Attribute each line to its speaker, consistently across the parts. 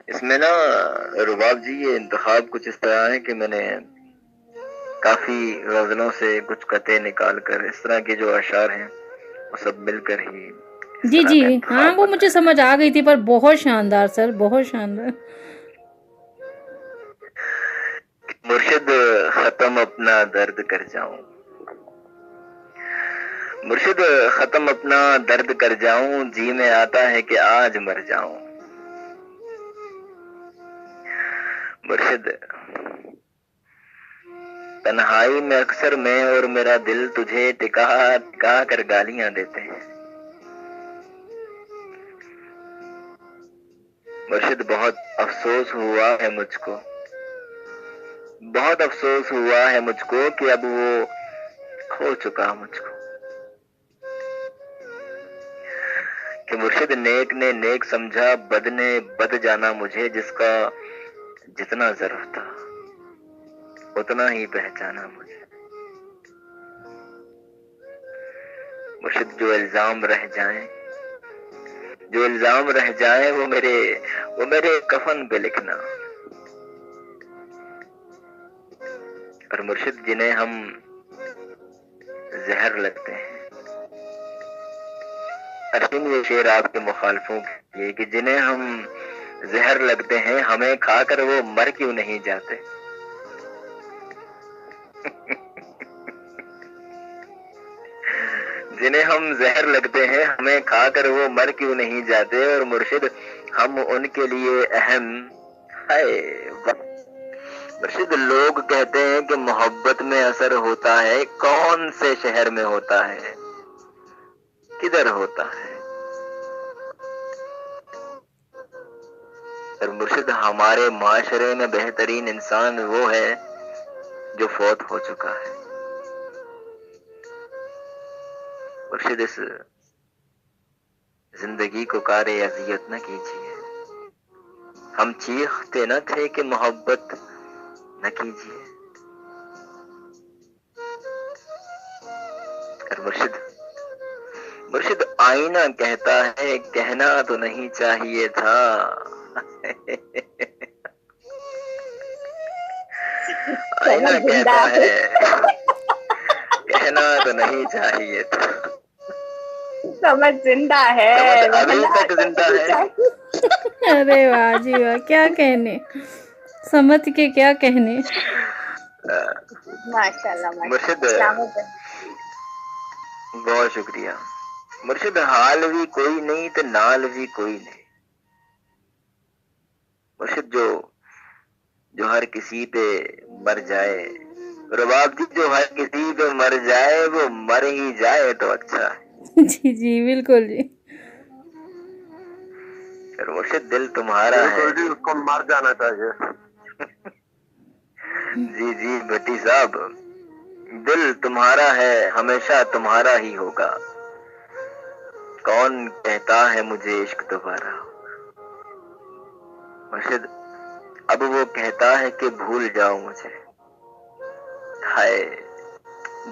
Speaker 1: اس میں نا رباب جی یہ انتخاب کچھ اس طرح ہے کہ میں نے کافی غزلوں سے کچھ قطعے نکال کر اس طرح کے جو اشعار ہیں وہ سب مل کر ہی اس
Speaker 2: جی
Speaker 1: طرح
Speaker 2: جی
Speaker 1: کا
Speaker 2: ہاں
Speaker 1: انتخاب
Speaker 2: وہ
Speaker 1: بنا
Speaker 2: مجھے
Speaker 1: ہے.
Speaker 2: سمجھ آ گئی تھی، پر بہت شاندار سر، بہت شاندار.
Speaker 1: مرشد ختم اپنا درد کر جاؤں، مرشد ختم اپنا درد کر جاؤں، جی میں آتا ہے کہ آج مر جاؤں. مرشد تنہائی میں اکثر میں اور میرا دل تجھے ٹکا ٹکا کر گالیاں دیتے ہیں. مرشد بہت افسوس ہوا ہے مجھ کو، بہت افسوس ہوا ہے مجھ کو کہ اب وہ کھو چکا مجھ کو. کہ مرشد نیک نے نیک سمجھا، بد نے بد جانا مجھے، جس کا جتنا ضرور تھا اتنا ہی پہچانا مجھے. مرشد جو الزام رہ جائیں، جو الزام رہ جائیں وہ میرے کفن پہ لکھنا. اور مرشد جنہیں ہم زہر لگتے ہیں، ارشد یہ شعر آپ کے مخالفوں کے لیے کہ جنہیں ہم زہر لگتے ہیں، ہمیں کھا کر وہ مر کیوں نہیں جاتے. جنہیں ہم زہر لگتے ہیں، ہمیں کھا کر وہ مر کیوں نہیں جاتے. اور مرشد ہم ان کے لیے اہم ہے. مرشد لوگ کہتے ہیں کہ محبت میں اثر ہوتا ہے، کون سے شہر میں ہوتا ہے، کدھر ہوتا ہے. اور مرشد ہمارے معاشرے میں بہترین انسان وہ ہے جو فوت ہو چکا ہے. مرشد اس زندگی کو کار اذیت نہ کیجیے، ہم چیختے نہ تھے کہ محبت نہ کیجیے. اور مرشد آئینہ کہتا ہے کہنا تو نہیں چاہیے تھا. آئینہ
Speaker 3: سمجھ زندہ
Speaker 1: کہتا
Speaker 3: ہے،
Speaker 1: ہے کہنا تو نہیں چاہیے تھا.
Speaker 3: سمجھ زندہ ہے،
Speaker 1: سمجھ ابھی
Speaker 3: رہنا
Speaker 1: تک
Speaker 3: تو
Speaker 1: زندہ
Speaker 3: نہیں
Speaker 1: ہے.
Speaker 3: چاہیے.
Speaker 2: ارے واہ جی واہ، کیا کہنے، سمجھ کے کیا کہنے.
Speaker 3: ماشاء اللہ ماشاء
Speaker 1: مرشد
Speaker 3: اللہ، اسلام پہ.
Speaker 1: بہت شکریہ. مرشد حال بھی کوئی نہیں تو نال بھی کوئی نہیں. مرشد جو ہر کسی پہ مر جائے، رباب جی جو ہر کسی پہ مر جائے وہ مر ہی جائے تو اچھا ہے.
Speaker 2: جی جی بالکل جی.
Speaker 1: اور مرشد دل تمہارا ہے.
Speaker 4: بالکل جی، اس کو مر جانا چاہیے.
Speaker 1: جی جی بھٹی صاحب، دل تمہارا ہے ہمیشہ تمہارا ہی ہوگا. کون کہتا ہے مجھے عشق دوبارہ. مرشد اب وہ کہتا ہے کہ بھول جاؤ مجھے. ہائے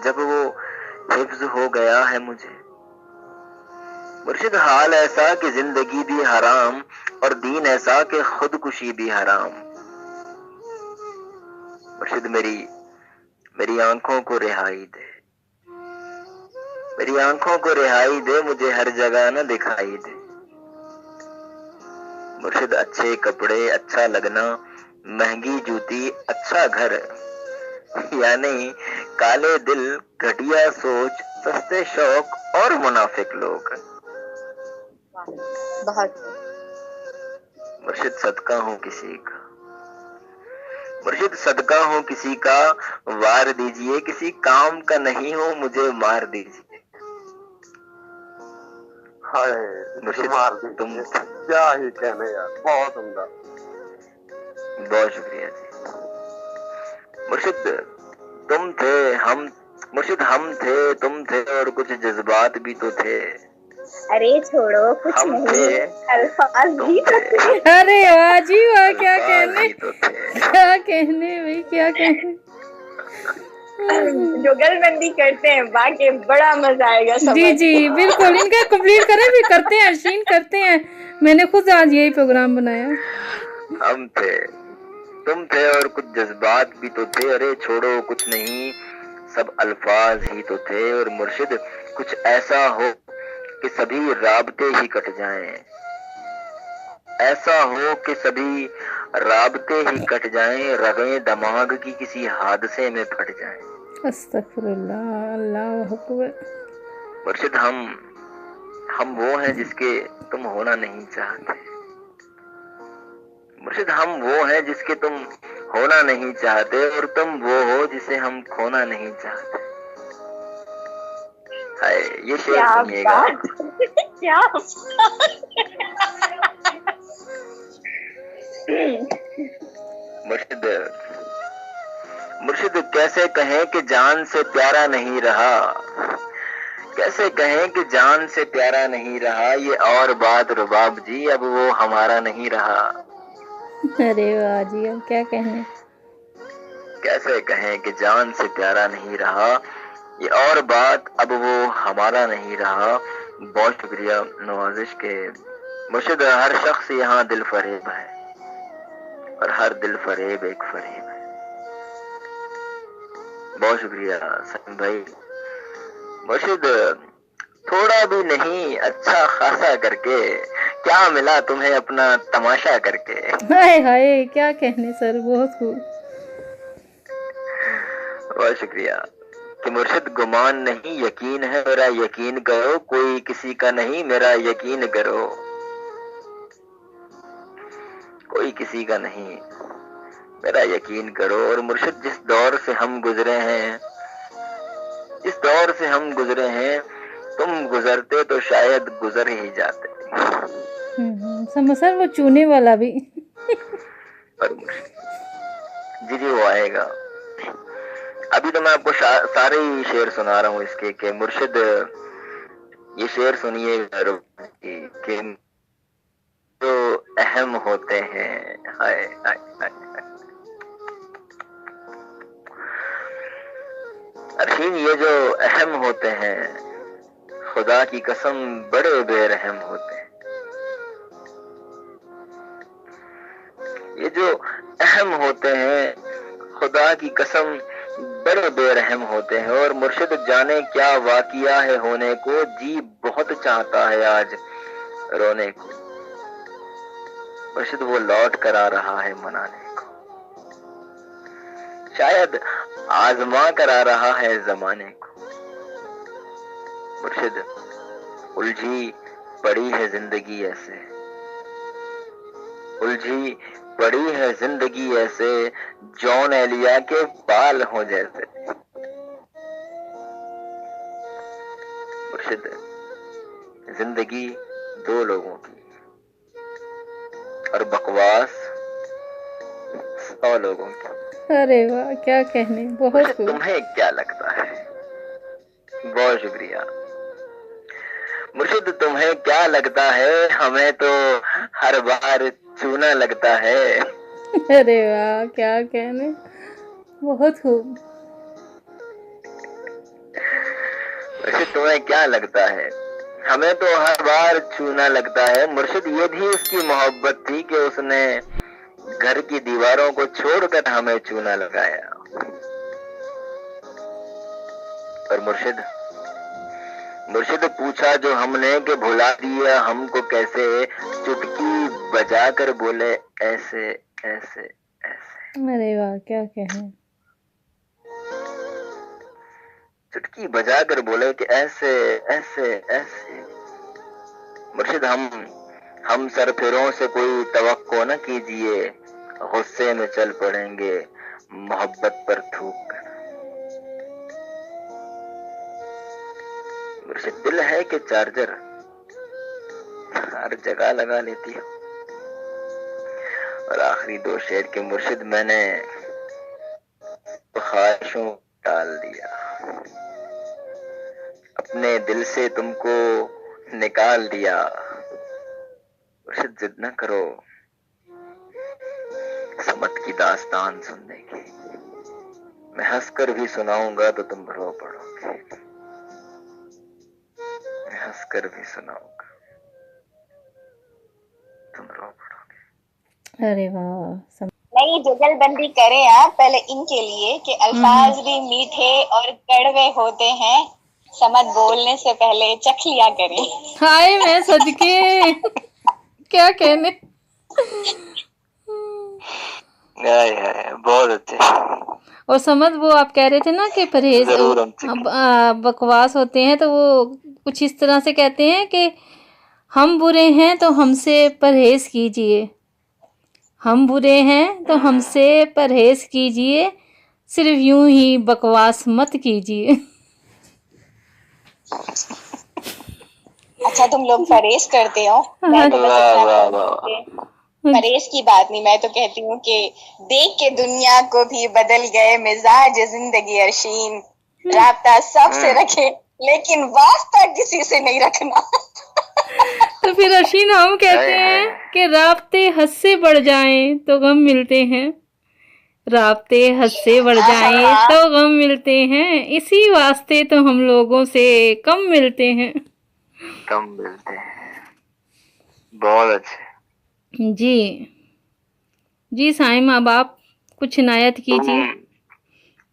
Speaker 1: جب وہ حفظ ہو گیا ہے مجھے. مرشد حال ایسا کہ زندگی بھی حرام اور دین ایسا کہ خودکشی بھی حرام. مرشد میری آنکھوں کو رہائی دے، میری آنکھوں کو رہائی دے، مجھے ہر جگہ نہ دکھائی دے. مرشد اچھے کپڑے، اچھا لگنا، مہنگی جوتی، اچھا گھر، یعنی کالے دل، گھٹیا سوچ، سستے شوق اور منافق لوگ.
Speaker 3: بہت
Speaker 1: مرشد صدقہ ہوں کسی کا، مرشد صدقہ ہوں کسی کا، وار دیجئے، کسی کام کا نہیں ہو مجھے مار دیجئے.
Speaker 4: ہائے
Speaker 1: مرشد
Speaker 4: مار
Speaker 1: تم
Speaker 4: دیجیے، کیا ہی کہنے یار، بہت عمدہ.
Speaker 1: بہت شکریہ جی. مرشد تم تھے ہم، مرشد ہم تھے تم تھے اور کچھ جذبات بھی تو تھے.
Speaker 3: ارے چھوڑو کچھ
Speaker 1: ہم تھے
Speaker 3: نہیں، الفاظ
Speaker 1: تم
Speaker 3: بھی تو
Speaker 1: تھے،
Speaker 3: تھے.
Speaker 2: ارے واہ جی واہ، کیا
Speaker 1: الفاظ
Speaker 2: کہنے،
Speaker 1: بھی تو تھے.
Speaker 2: کیا کہنے بھائی، کیا کہنے.
Speaker 3: جگل بندی کرتے ہیں، باقی بڑا مزہ آئے گا
Speaker 2: جی
Speaker 3: سمجھ.
Speaker 2: جی بالکل، ان کا کمپلیٹ کریں بھی، کرتے ہیں ارشین، کرتے ہیں. میں نے خود آج یہی پروگرام بنایا.
Speaker 1: हम थे, तुम थे और कुछ जज्बात भी तो थे। अरे छोड़ो कुछ नहीं, सब अल्फाज ही तो थे। और मुर्शिद कुछ ऐसा हो कि सभी राबते ही कट जाएं, ऐसा हो कि सभी राबते ही कट जाएं, रगें दिमाग की किसी हादसे में फट जाएं।
Speaker 2: अस्तगफुरुल्लाह, अल्लाह अकबर।
Speaker 1: मुर्शिद हम वो हैं जिसके तुम होना नहीं चाहते। मुर्शिद हम वो हैं जिसके तुम होना नहीं चाहते, और तुम वो हो जिसे हम खोना नहीं चाहते। हाय, ये शेर
Speaker 3: क्या
Speaker 1: सुनिएगा।
Speaker 3: बात क्या
Speaker 1: मुर्शिद मुर्शिद कैसे कहें कि जान से प्यारा नहीं रहा, कैसे कहें कि जान से प्यारा नहीं रहा। ये और बात रुबाब जी, अब वो हमारा नहीं रहा।
Speaker 2: अरे वाह जी, अब क्या कहने।
Speaker 1: कैसे कहें कि जान से प्यारा नहीं रहा, ये और बात अब वो हमारा नहीं रहा। बहुत शुक्रिया नवाजिश के। मुर्शिद हर शख्स यहाँ दिल फरेब है, और हर दिल फरेब एक फरेब है। बहुत शुक्रिया सलीम भाई। मुर्शिद थोड़ा भी नहीं, अच्छा खासा करके क्या मिला तुम्हें अपना तमाशा करके।
Speaker 2: हाय हाय, क्या कहने सर, बहुत खूब।
Speaker 1: बहुत शुक्रिया कि मुर्शिद गुमान नहीं यकीन है, मेरा यकीन करो। कोई किसी का नहीं, मेरा यकीन करो। कोई किसी का नहीं, मेरा यकीन करो। और मुर्शिद जिस दौर से हम गुजरे हैं, जिस दौर से हम गुजरे हैं, तुम गुजरते तो शायद गुजर ही जाते।
Speaker 2: समझ सर, वो चूने वाला भी।
Speaker 1: पर जी जी वो आएगा। अभी तो मैं आपको सारे ही शेर सुना रहा हूँ इसके कि मुर्शिद ये शेर सुनिए कि जो अहम होते हैं। हाय हाय हाय हाय। अरशीन ये जो अहम होते हैं, खुदा की कसम बड़े बेरहम होते हैं। ये जो अहम होते हैं, खुदा की कसम बड़े बेरहम होते हैं। और मुर्शिद जाने क्या वाकिया है होने को, जी बहुत चाहता है आज रोने को। मुर्शिद वो लौट कर आ रहा है मनाने को, शायद आजमा कर आ रहा है जमाने को। मुर्शिद उलझी पड़ी है जिंदगी ऐसे, उलझी पड़ी है जिंदगी ऐसे, जॉन एलिया के बाल हो जैसे। मुर्शिद जिंदगी दो लोगों की, और बकवास 100 लोगों की।
Speaker 2: अरे वाह, क्या कहने, बहुत
Speaker 1: मुर्शिद
Speaker 2: खूब।
Speaker 1: तुम्हें क्या लगता है? बहुत शुक्रिया। मुर्शिद तुम्हें क्या लगता है, हमें तो हर बार चूना लगता है।
Speaker 2: अरे वाह, क्या कहने, बहुत खूब।
Speaker 1: मुर्शिद तुम्हें क्या लगता है, हमें तो हर बार चूना लगता है। मुर्शिद ये भी उसकी मोहब्बत थी कि उसने घर की दीवारों को छोड़कर हमें चूना लगाया। और मुर्शिद पूछा जो हमने कि भुला दिया हमको कैसे, चुटकी बजाकर बोले ऐसे ऐसे ऐसे।
Speaker 2: अरे वाह, क्या कहने।
Speaker 1: चुटकी बजाकर बोले कि ऐसे ऐसे ऐसे। मुर्शिद हम सरफिरों से कोई तवक्को न कीजिए, गुस्से में चल पड़ेंगे मोहब्बत पर थूक कर। मुर्शिद दिल है कि चार्जर हर जगह लगा लेती हो। और आखिरी 2 शेर के मुर्शिद मैंने ख्वाहिशों टाल दिया, अपने दिल से तुमको निकाल दिया। मुर्शिद जिद न करो समत की दास्तान सुनने की, मैं हंसकर भी सुनाऊंगा तो तुम रो पड़ोगे। मैं हंसकर भी सुनाऊंगा तुम रो पड़ोगे।
Speaker 2: अरे वाह
Speaker 3: नहीं, जुगलबंदी करें आप पहले इनके लिए कि अल्फाज भी मीठे और कड़वे होते हैं, समझ बोलने से पहले चख लिया करें।
Speaker 2: हाय मैं सदके क्या कहने।
Speaker 1: बहुत अच्छे।
Speaker 2: और समझ वो आप कह रहे थे ना कि परहेज
Speaker 1: जरूर हम
Speaker 2: बकवास होते हैं, तो वो कुछ इस तरह से कहते हैं कि हम बुरे हैं तो हमसे परहेज कीजिए, हम बुरे हैं तो हमसे परहेज कीजिए, सिर्फ यूं ही बकवास मत कीजिए।
Speaker 3: अच्छा तुम लोग परहेज करते हो, मैं तो बस
Speaker 1: वाह
Speaker 3: इतना
Speaker 1: वाह
Speaker 3: कहूंगी
Speaker 1: वाह।
Speaker 3: कि परहेज की बात नहीं, मैं तो कहती हूँ कि देख के दुनिया को भी बदल गए मिजाज जिंदगी अरशीन, राब्ता सबसे रखे लेकिन वास्ता किसी से नहीं रखना।
Speaker 2: तो फिर अशीन हम कहते हैं कि राब्ते हद से बढ़ जाएं तो गम मिलते हैं, राब्ते हद से बढ़ जाएं तो गम मिलते हैं, इसी वास्ते तो हम लोगों से कम मिलते हैं।
Speaker 1: कम मिलते हैं। बहुत अच्छे
Speaker 2: जी जी साइम, अब आप कुछ इनायत कीजिए।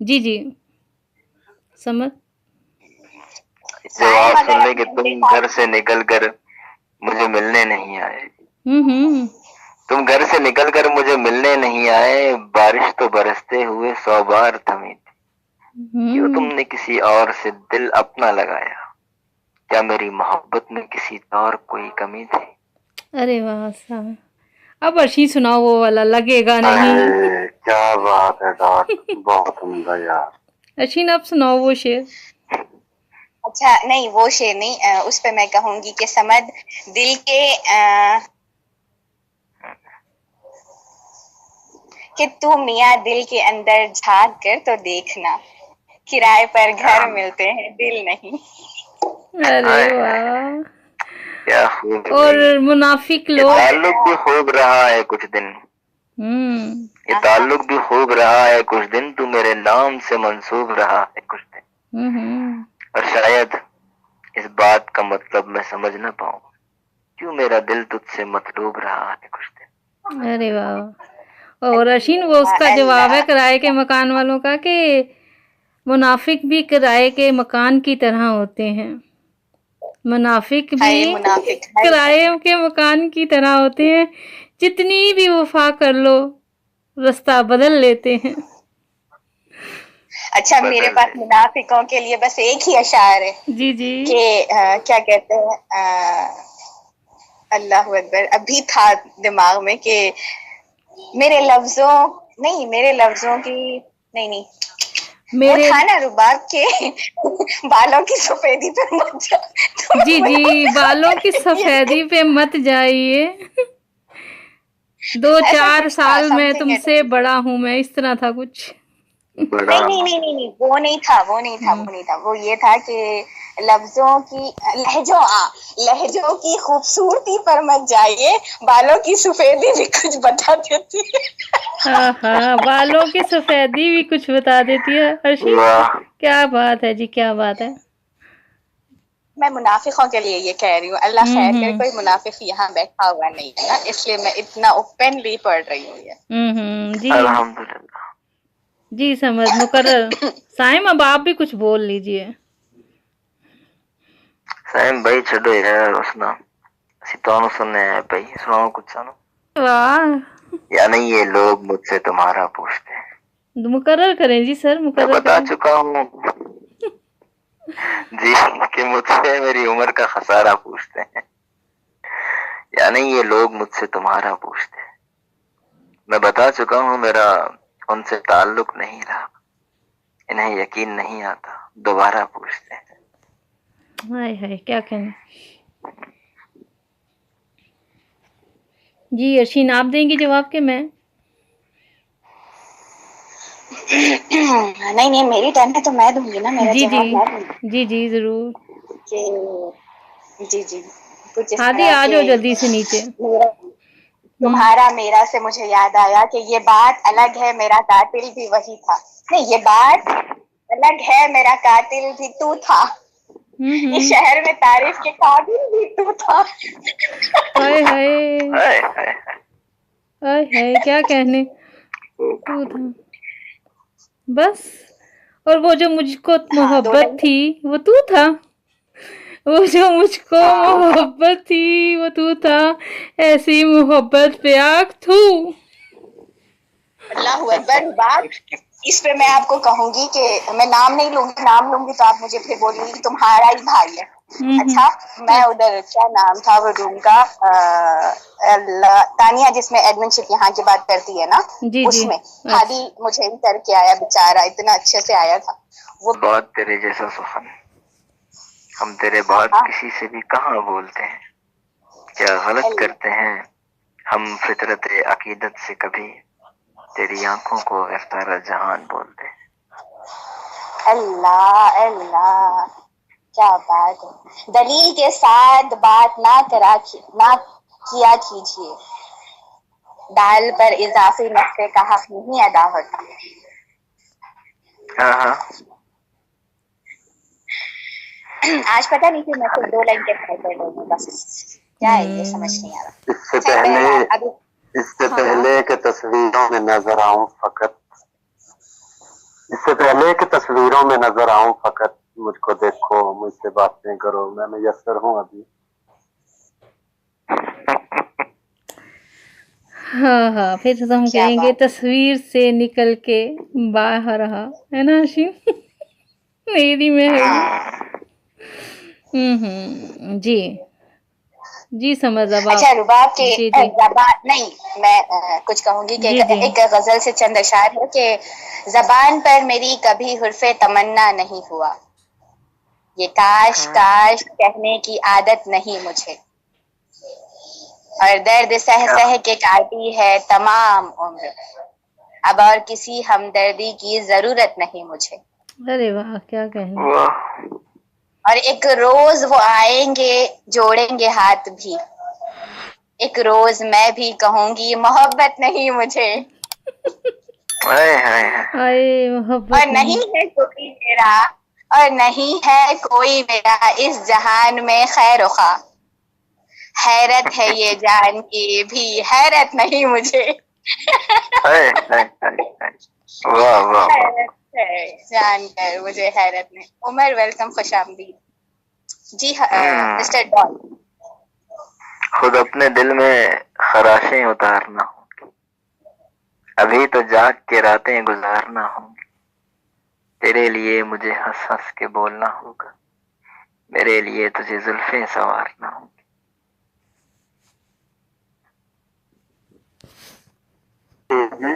Speaker 2: जी जी समझ।
Speaker 1: जवाब सुन ले कि तुम घर से निकल कर मुझे मिलने नहीं आए, तुम घर से निकल कर मुझे मिलने नहीं आए, बारिश तो बरसते हुए 100 बार थमी थी, क्यों तुमने किसी और से दिल अपना लगाया, क्या मेरी मोहब्बत में किसी और कोई कमी थी।
Speaker 2: अरे वाह साहब, अब अर्शी सुनाओ वो वाला, लगेगा नहीं।
Speaker 4: क्या बात है डॉट, बहुत उम्दा यार।
Speaker 2: अर्शीन आप सुनाओ वो शेर।
Speaker 3: अच्छा नहीं वो शेर नहीं, उस पे मैं कहूंगी कि समझ दिल के कि तू मियाँ दिल के अंदर झांक कर तो देखना, किराए पर घर मिलते हैं दिल नहीं।
Speaker 2: अरे वाह,
Speaker 1: क्या खूब।
Speaker 2: और मुनाफिक लोग।
Speaker 1: ताल्लुक भी खूब रहा है कुछ दिन, ये ताल्लुक भी खूब रहा है कुछ दिन, तू मेरे नाम से मंसूब रहा है कुछ दिन, और शायद इस बात का मतलब मैं समझ न पाऊं, क्यों मेरा दिल तुझसे मतलूब रहा है कुछ दिन।
Speaker 2: अरे वाह। और अशीन वो उसका जवाब है किराए के मकान वालों का कि मुनाफिक भी किराए के मकान की तरह होते हैं, मुनाफिक भी किराए के मकान की तरह होते हैं, जितनी भी वफा कर लो रास्ता बदल लेते हैं।
Speaker 3: अच्छा मेरे पास मुनाफिकों के लिए बस एक ही अशार है।
Speaker 2: जी जी
Speaker 3: कि क्या कहते हैं, अल्लाह अकबर, अभी था दिमाग में कि मेरे लफ्जों की नहीं मेरे वो था ना रुबाब के बालों की सफेदी पे मत जा।
Speaker 2: जी जी बालों की सफेदी पे मत जाइए, 2-4 साल में तुमसे बड़ा हूँ मैं, इस तरह था कुछ।
Speaker 3: नहीं वो नहीं था, वो ये था कि लफ्जों की लहजों की खूबसूरती पर मत जाइए, बालों की सफेदी भी कुछ बता देती है।
Speaker 2: हाँ बालों की सफेदी भी कुछ बता देती है। अर्शी क्या बात है जी, क्या बात है।
Speaker 3: मैं मुनाफिकों के लिए ये कह रही हूँ, अल्लाह खैर करे, कोई मुनाफिक यहाँ बैठा हुआ नहीं है ना, इसलिए मैं इतना ओपनली पढ़ रही हूँ।
Speaker 2: जी अल्हम्दुलिल्लाह जी समझ मुकर्रर। साइम अब आप भी कुछ बोल लीजिए।
Speaker 1: साइम भाई छोड़ो यार, सुना सितानो सुनने हैं भाई, सुनाओ कुछ सुनो।
Speaker 2: वाह
Speaker 1: यानी ये लोग मुझसे तुम्हारा पूछते हैं,
Speaker 2: मुकर्रर करें जी सर, मुकर्रर
Speaker 1: मैं बता चुका हूँ जी कि मुझसे मेरी उम्र का खसारा पूछते हैं, यानी ये लोग मुझसे तुम्हारा पूछते हैं, मैं बता चुका हूँ मेरा उनसे ताल्लुक नहीं रहा, इन्हें यकीन नहीं आता, दोबारा पूछते हैं।
Speaker 2: हाय हाय क्या कहने। जी अर्शीन आप देंगी जवाब के मैं?
Speaker 3: नहीं मेरी टर्न है तो मैं दूंगी ना मेरा
Speaker 2: जवाब। जी जरूर।
Speaker 3: जी कुछ इस
Speaker 2: हादी आ जाओ जल्दी से नीचे।
Speaker 3: तुम्हारा मेरा से मुझे याद आया कि ये बात अलग है, मेरा कातिल भी वही था। नहीं ये बात अलग है, मेरा कातिल भी तू था, इस शहर में तारीफ के काबिल भी तू था।
Speaker 2: हाय हाय आय है क्या कहने, तू था बस। और वो जो मुझको
Speaker 3: हाँ, दो
Speaker 2: मोहब्बत
Speaker 3: लाइन
Speaker 2: थी वो तू था, वो जो मुझको मोहब्बत थी वो तू था, ऐसी मोहब्बत पे आग थू।
Speaker 3: अल्लाह अकबर। बात इस पे मैं आपको कहूंगी कि मैं नाम नहीं लूंगी, नाम लूंगी तो आप मुझे फिर बोलेंगी कि तुम्हारा ही भाई है। अच्छा, मैं उधर क्या नाम था वो रूम का, तानिया जिसमें एडमिनशिप यहाँ की बात करती है ना,
Speaker 2: जी जी
Speaker 3: उसमें
Speaker 2: अच्छा
Speaker 3: हादी मुझे इंटर के आया, बेचारा इतना अच्छे से आया था वो।
Speaker 1: बहुत तेरे जैसा सुखन, हम तेरे बाद
Speaker 3: हाँ,
Speaker 1: किसी से भी कहाँ बोलते हैं, क्या गलत करते हैं हम फितरत अकीदत से, कभी तेरी आंखों को इफ्तारा जहान बोलते हैं।
Speaker 3: अल्लाह अल्लाह, क्या बात है। दलील के साथ बात ना किया कीजिए, दाल पर इजाफी नक्शे का हक नहीं अदा होता।
Speaker 1: हाँ हाँ,
Speaker 3: आज पता नहीं कि मैं सिर्फ 2 लाइन के टाइप कर रही हूँ, बस क्या है ये समझ नहीं आ रहा।
Speaker 4: इससे
Speaker 3: खैर बहरहाल
Speaker 4: पहले
Speaker 3: अभी
Speaker 4: इससे
Speaker 3: हाँ
Speaker 4: पहले कि तस्वीरों में नजर आऊं फकत, इससे पहले कि तस्वीरों में नजर आऊं फकत, मुझको देखो मुझसे बातें करो, मैं मुयस्सर हूँ अभी।
Speaker 2: हाँ हाँ, फिर तो हम
Speaker 3: क्या
Speaker 2: कहेंगे
Speaker 3: बात है।
Speaker 2: तस्वीर से निकल के बाहर रहा, है ना हशीम? मेरी में है जी जी, समझ अब
Speaker 3: अच्छा,
Speaker 2: आप।
Speaker 3: रुबाब के
Speaker 2: जी जी
Speaker 3: जबान नहीं, मैं कुछ कहूंगी कि
Speaker 2: जी जी
Speaker 3: एक गजल से चंद अशार है कि जबान पर मेरी कभी हुर्फे तमन्ना नहीं हुआ, ये काश काश कहने की आदत नहीं मुझे, और दर्द सह सह के काटी है तमाम उम्र, अब और किसी हमदर्दी की जरूरत नहीं मुझे।
Speaker 2: अरे वाह, क्या कहने।
Speaker 1: वाह,
Speaker 3: और एक रोज वो आएंगे जोड़ेंगे हाथ भी, एक रोज मैं भी कहूंगी मोहब्बत नहीं मुझे,
Speaker 1: हाय हाय हाय,
Speaker 2: आए
Speaker 3: और
Speaker 2: मोहब्बत नहीं।
Speaker 3: नहीं है कोई मेरा, और नहीं है कोई मेरा इस जहान में खैर खा, हैरत है ये जान के भी हैरत नहीं मुझे।
Speaker 1: हाय हाय हाय हाय, वाह वाह वाह।
Speaker 3: हैरत है जानकर मुझे हैरत नहीं। उमर वेलकम, खुश आमदीद। जी मिस्टर डॉन,
Speaker 1: खुद अपने दिल में खराशें उतारना होंगी, अभी तो जाग के रातें गुजारना होंगी, तेरे लिए मुझे हंस हंस के बोलना होगा, मेरे लिए तुझे जुल्फें संवारना होंगी।
Speaker 3: जी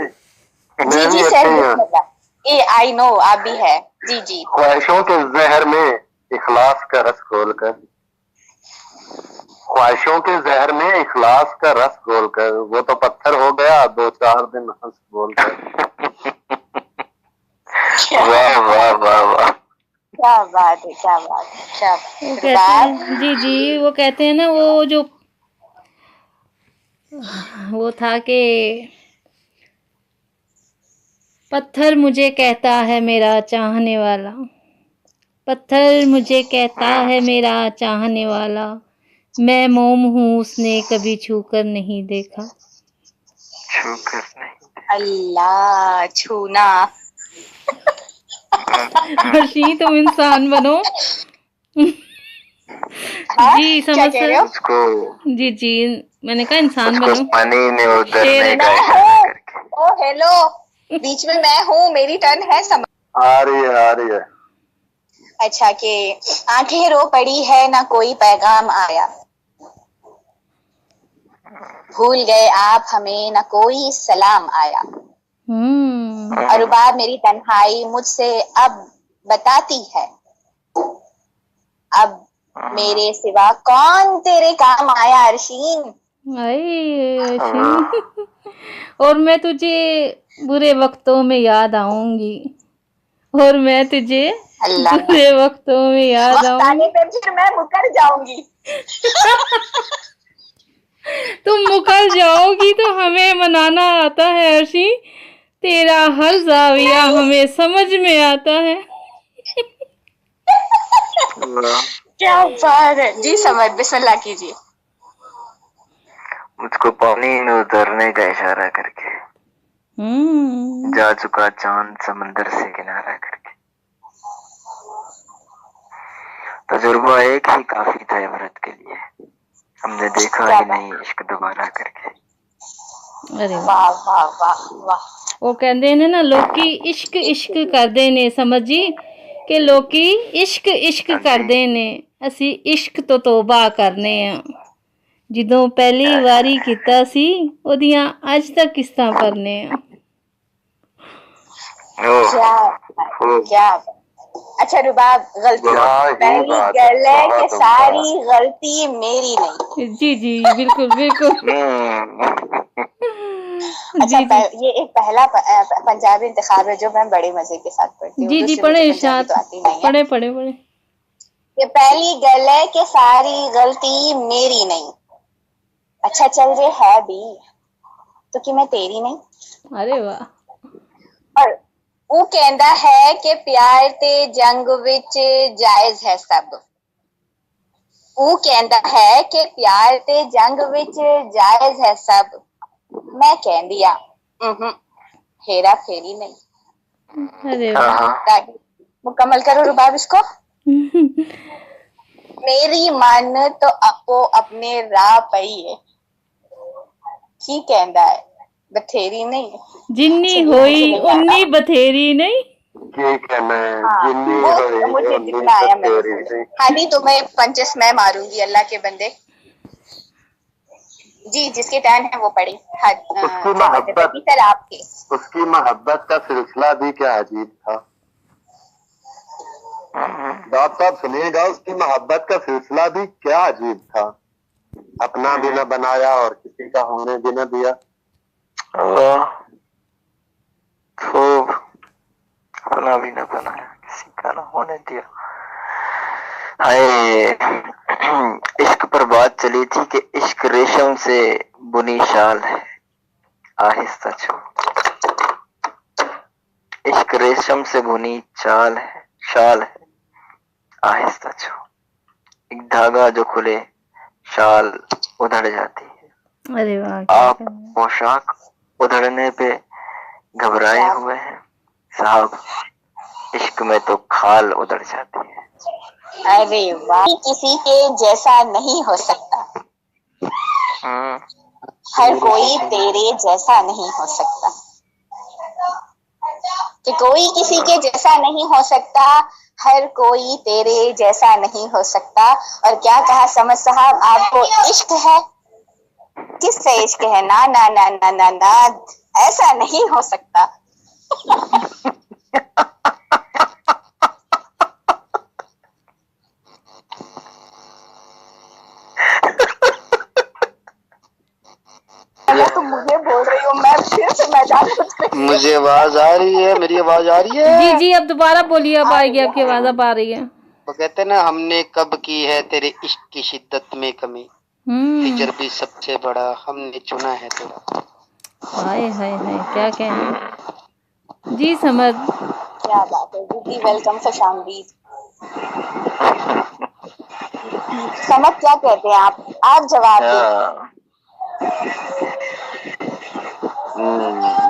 Speaker 4: मैं
Speaker 3: जी
Speaker 4: भी
Speaker 3: सर
Speaker 4: ऐसे ही हूँ।
Speaker 3: बिस्मिल्लाह। ए आई नो आप भी है। जी जी
Speaker 4: ख्वाहिशों के जहर में इखलास का रस घोलकर, ख्वाहिशों के जहर में इखलास का रस घोलकर, वो तो पत्थर हो गया 2-4 दिन हंस बोलकर।
Speaker 1: वाह वाह वाह वाह,
Speaker 3: क्या बात है, क्या बात है, क्या
Speaker 2: वो कहते
Speaker 3: रुबाब।
Speaker 2: हैं जी जी, वो कहते हैं ना, वो जो वो था कि पत्थर मुझे कहता है मेरा चाहने वाला, पत्थर मुझे कहता है मेरा चाहने वाला, मैं मोम हूँ उसने कभी छूकर नहीं देखा।
Speaker 1: छू कर नहीं।
Speaker 3: अल्लाह, छूना।
Speaker 2: हर्षी तुम इंसान बनो।
Speaker 3: हाँ,
Speaker 2: जी
Speaker 3: क्या
Speaker 2: समझ
Speaker 3: कह रहे हो?
Speaker 1: उसको
Speaker 2: जी जी, मैंने कहा इंसान
Speaker 1: उसको
Speaker 2: बनो।
Speaker 1: पानी में
Speaker 2: शेर
Speaker 1: उतरने
Speaker 2: है
Speaker 1: का
Speaker 3: मैं
Speaker 1: इशारा
Speaker 3: हूँ।
Speaker 1: करके।
Speaker 3: ओ हेलो, बीच में मैं हूँ, मेरी टर्न है
Speaker 4: आ रही है।
Speaker 3: अच्छा, कि आंखें रो पड़ी है ना कोई पैगाम आया, भूल गए आप हमें ना कोई सलाम आया, और रुबाब मेरी तन्हाई मुझसे अब बताती है, अब मेरे सिवा कौन तेरे काम आया अरशीन।
Speaker 2: आए हर्षी। और मैं तुझे बुरे वक्तों में याद आऊंगी, और मैं तुझे
Speaker 3: अल्लाह,
Speaker 2: बुरे वक्तों में याद
Speaker 3: वक्त आने
Speaker 2: आऊंगी।
Speaker 3: पे फिर मैं मुकर जाऊंगी।
Speaker 2: तुम मुकर जाओगी तो हमें मनाना आता है हर्षी, तेरा हर जाविया हमें समझ में आता है।
Speaker 3: क्या बात है। जी समझ, बिस्मिल्लाह कीजिए।
Speaker 1: मुझको पानी में उतरने का इशारा करके, जा चुका चांद समंदर से किनारा करके। तजुर्बा एक ही काफी था इबरत के लिए, हमने देखा ही नहीं इश्क दोबारा करके।
Speaker 2: अरे
Speaker 3: वाह वाह वाह वाह।
Speaker 2: ਉਹ ਕਹਿੰਦੇ ਨੇ ਨਾ ਲੋਕੀ ਇਸ਼ਕ ਇਸ਼ਕ ਕਰਦੇ ਨੇ, ਸਮਝੀ ਕਿ ਲੋਕੀ ਇਸ਼ਕ ਇਸ਼ਕ ਕਰਦੇ ਨੇ, ਅਸੀਂ ਇਸ਼ਕ ਤੋਂ ਤੋਬਾ ਕਰਨੇ ਆ। ਜਦੋਂ ਪਹਿਲੀ ਵਾਰੀ ਕੀਤਾ ਸੀ ਉਹਦੀਆਂ ਅੱਜ ਤੱਕ ਕਿਸ਼ਤਾਂ ਭਰਨੇ ਆ।
Speaker 3: क्या अच्छा रुबाब, गलती पहली गले के सारी गलती मेरी नहीं।
Speaker 2: जी जी बिल्कुल बिल्कुल।
Speaker 3: अच्छा ये एक पहला पंजाबी इंतखाब है जो मैं बड़े मजे के साथ पढ़ती हूँ।
Speaker 2: जी जी पढ़े इरशाद,
Speaker 3: तो आती नहीं है।
Speaker 2: पढ़े पढ़े पढ़े।
Speaker 3: ये पहली गले के सारी गलती मेरी नहीं, अच्छा चल जे है भी तो कि मैं तेरी नहीं।
Speaker 2: अरे वाह।
Speaker 3: और वो कहता है कि प्यार ते जंग विच जायज है सब, वो कहता है कि प्यार ते जंग विच जायज है सब, मैं कहती आ हेरा फेरी नहीं।
Speaker 2: अरे वाह।
Speaker 3: मुकम्मल करो रुबाब इसको। मेरी मन तो अपो अपने राह पई है, की कहता है बथेरी नहीं,
Speaker 2: जिन्नी होई उन्नी बथेरी नहीं।
Speaker 4: ठीक है मैं जिन्नी
Speaker 3: वो मुझे जितना आया मैं हादी तुम्हें पंचस मैं मारूंगी अल्लाह के बंदे। जी जिसके टर्न है वो पढ़ी।
Speaker 4: उसकी मोहब्बत,
Speaker 3: सर आपके
Speaker 4: उसकी मोहब्बत का सिलसिला भी क्या अजीब था। डॉक्टर साहब सुनिएगा, उसकी मोहब्बत का सिलसिला भी क्या अजीब था। अपना भी न बनाया और किसी का होने भी न दिया।
Speaker 1: खूब, अपना भी न बनाया किसी का न होने दिया। हाय, इश्क पर बात चली थी कि इश्क रेशम से बुनी शाल है, आहिस्ता छू। इश्क रेशम से बुनी शाल है, आहिस्ता छू। एक धागा जो खुले शाल उधड़ जाती है।
Speaker 2: अरे वाह।
Speaker 1: आप पोशाक उधड़ने पे घबराए हुए हैं साहब, इश्क में तो खाल उधड़ जाती है।
Speaker 3: अरे वाह। किसी के जैसा नहीं हो सकता, हर कोई तेरे जैसा नहीं हो सकता, कि कोई किसी के जैसा नहीं हो सकता, हर कोई तेरे जैसा नहीं हो सकता। और क्या कहा समझ साहब, आपको इश्क है, किससे इश्क है? ना ना ना ना ना ना, ऐसा नहीं हो सकता। तुम मुझे बोल रही हो, मैं फिर से मैदान में।
Speaker 4: मुझे आवाज आ रही है, मेरी आवाज आ रही है?
Speaker 2: जी जी अब दोबारा बोलिए, अब आएगी आपकी आवाज, अब आ रही है।
Speaker 4: वो कहते ना, हमने कब की है तेरे इश्क की शिद्दत में कमी, हिजर भी सबसे बड़ा हमने चुना है तेरा।
Speaker 2: हाय हाय हाय, क्या कहना जी समझ।
Speaker 3: क्या बात है दीदी, वेलकम फॉर शामदीद। समझ क्या कहते हैं आप जवाब दें।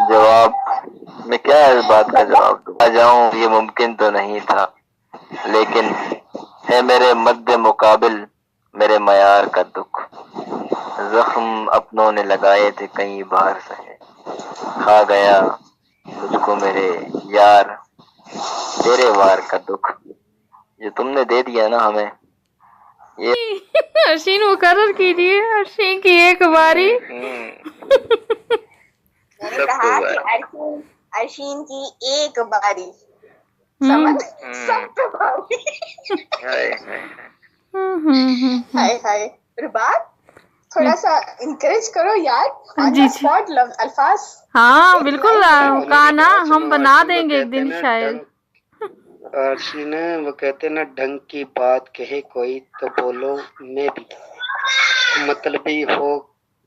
Speaker 1: जवाब मैं क्या इस बात का जवाब दूं? आ जाऊं ये मुमकिन तो नहीं था, लेकिन है मेरे मद्दे मुकाबिल मेरे मयार का दुख। जख्म अपनों ने लगाए थे कई बार सहे, खा गया मुझको मेरे यार तेरे वार का दुख। जो तुमने दे दिया ना हमें ये।
Speaker 2: हर्षिन मुकर्रर कीजिए, हर्षिन की एक बारी।
Speaker 3: मैंने कहा कि अर्शीन की एक बारी, समझ सब पे बारी। हाय हाय रुबाब, थोड़ा सा इनकरेज करो यार, ऑन द स्पॉट अल्फाज।
Speaker 2: हाँ बिल्कुल, कहा ना हम बना देंगे एक दिन शायद।
Speaker 4: अर्शीन वो कहते ना, ढंग की बात कहे कोई तो बोलो मैं भी मतलबी हो,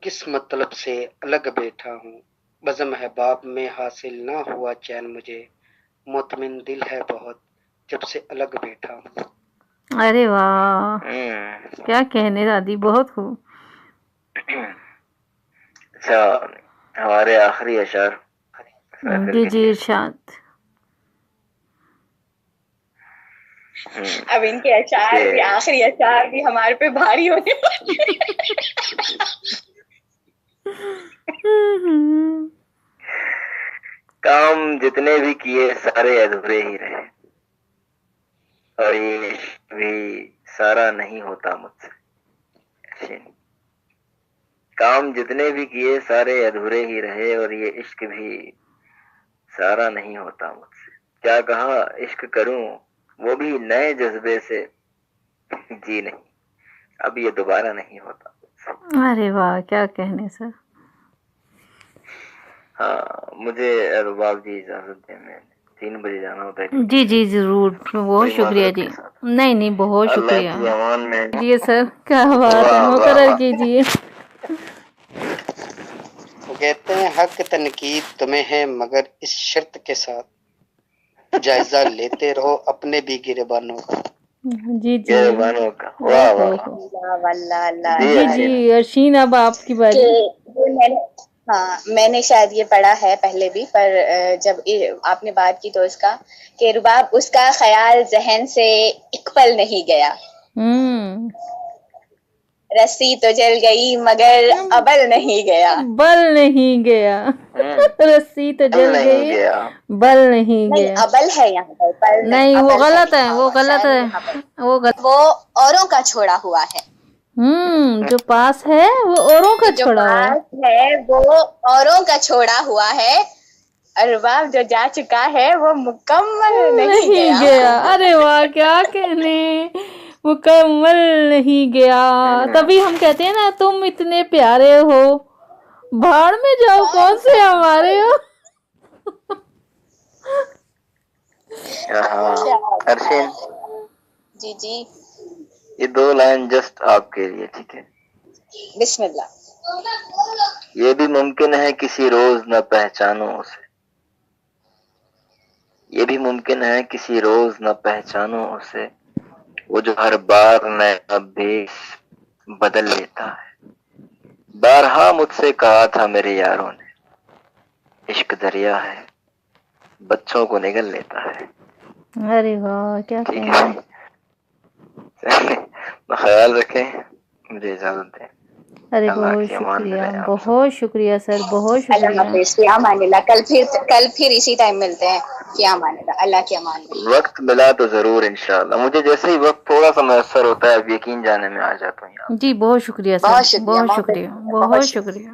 Speaker 4: किस मतलब से अलग बैठा हूँ। बज़म है बाप में हासिल ना हुआ चैन मुझे, मुतमिन दिल है बहुत जब से अलग बैठा हूँ।
Speaker 2: अरे वाह क्या कहने दादी, बहुत खूब।
Speaker 1: اچھا ہمارے آخری اشعار
Speaker 2: جی جی ارشاد.
Speaker 3: اب ان کے اشعار بھی، آخری اشعار بھی ہمارے پہ بھاری ہونے والے.
Speaker 1: کام جتنے بھی کیے سارے ادھورے ہی رہے، اور یہ عشق بھی سارا نہیں ہوتا مجھ سے. کام جتنے بھی کیے سارے ادھورے ہی رہے، اور یہ عشق بھی سارا نہیں ہوتا مجھ سے. کیا کہا عشق کروں وہ بھی نئے جذبے سے، جی نہیں اب یہ دوبارہ نہیں ہوتا مجھ سے.
Speaker 2: ارے واہ کیا کہنے سر.
Speaker 1: ہاں مجھے رباب جی اجازت دیں، میں 3 بجے جانا ہوتا ہے.
Speaker 2: جی جی ضرور، بہت شکریہ جی. نہیں نہیں بہت شکریہ.
Speaker 1: اللہ کی امان میں.
Speaker 2: جی سر کیا بات ہے، مقرر کیجیے.
Speaker 4: وہ کہتے ہیں حق تنقید تمہیں ہے مگر اس شرط کے ساتھ جائزہ لیتے رہو اپنے بھی گریبانوں کا.
Speaker 2: جی جی
Speaker 1: گریبانوں کا. واہ واہ.
Speaker 3: اللہ اللہ.
Speaker 2: جی جی ارشین اب آپ کی باری.
Speaker 3: ہاں میں نے شاید یہ پڑھا ہے پہلے بھی، پر جب آپ نے بات کی تو اس کا کہ رباب اس کا خیال ذہن سے ایک پل نہیں گیا. رسی تو جل گئی مگر ابل نہیں گیا.
Speaker 2: بل نہیں گیا. رسی تو جل گئی بل نہیں گیا.
Speaker 3: ابل ہے یہاں پر،
Speaker 2: نہیں وہ غلط ہے، وہ غلط ہے، وہ غلط.
Speaker 3: وہ اوروں کا چھوڑا ہوا ہے.
Speaker 2: جو پاس ہے وہ اوروں کا چھوڑا ہوا ہے.
Speaker 3: جو پاس ہے وہ اوروں کا چھوڑا ہوا ہے، ارباب جو جا چکا ہے وہ مکمل نہیں گیا.
Speaker 2: ارے واہ کیا کہنے، مکمل نہیں گیا. تبھی ہم کہتے ہیں نا تم اتنے پیارے ہو، بھاڑ میں جاؤ کون سے ہمارے ہو.
Speaker 1: ارشین
Speaker 3: جی جی
Speaker 1: یہ 2 لائن جسٹ آپ کے لیے، ٹھیک ہے؟
Speaker 3: بسم اللہ.
Speaker 1: یہ بھی ممکن ہے کسی روز نہ پہچانو اسے، یہ بھی ممکن ہے کسی روز نہ پہچانو اسے، وہ جو ہر بار نیا بھیس بدل لیتا ہے. بارہا مجھ سے کہا تھا میرے یاروں نے، عشق دریا ہے بچوں کو نگل لیتا ہے.
Speaker 2: ارے واہ کیا
Speaker 1: ٹھیک
Speaker 2: کہنا.
Speaker 1: ہے، خیال رکھیں، مجھے اجازت دیں.
Speaker 2: ارے
Speaker 1: اللہ
Speaker 2: بہت
Speaker 1: کی امان میں
Speaker 2: شکریہ،
Speaker 1: رہیں آپ سب.
Speaker 2: بہت شکریہ سر، بہت
Speaker 3: اللہ
Speaker 2: شکریہ.
Speaker 3: حافظ، فی امان اللہ. کل پھر اسی ٹائم ملتے ہیں. فی امان اللہ. اللہ کی امان میں.
Speaker 1: وقت ملا تو ضرور انشاءاللہ. مجھے جیسے ہی وقت تھوڑا سا میسر ہوتا ہے اب یقین جانے میں آ جاتا ہوں.
Speaker 2: جی بہت شکریہ سر،
Speaker 3: بہت شکریہ،
Speaker 2: بہت شکریہ، بہت شکریہ.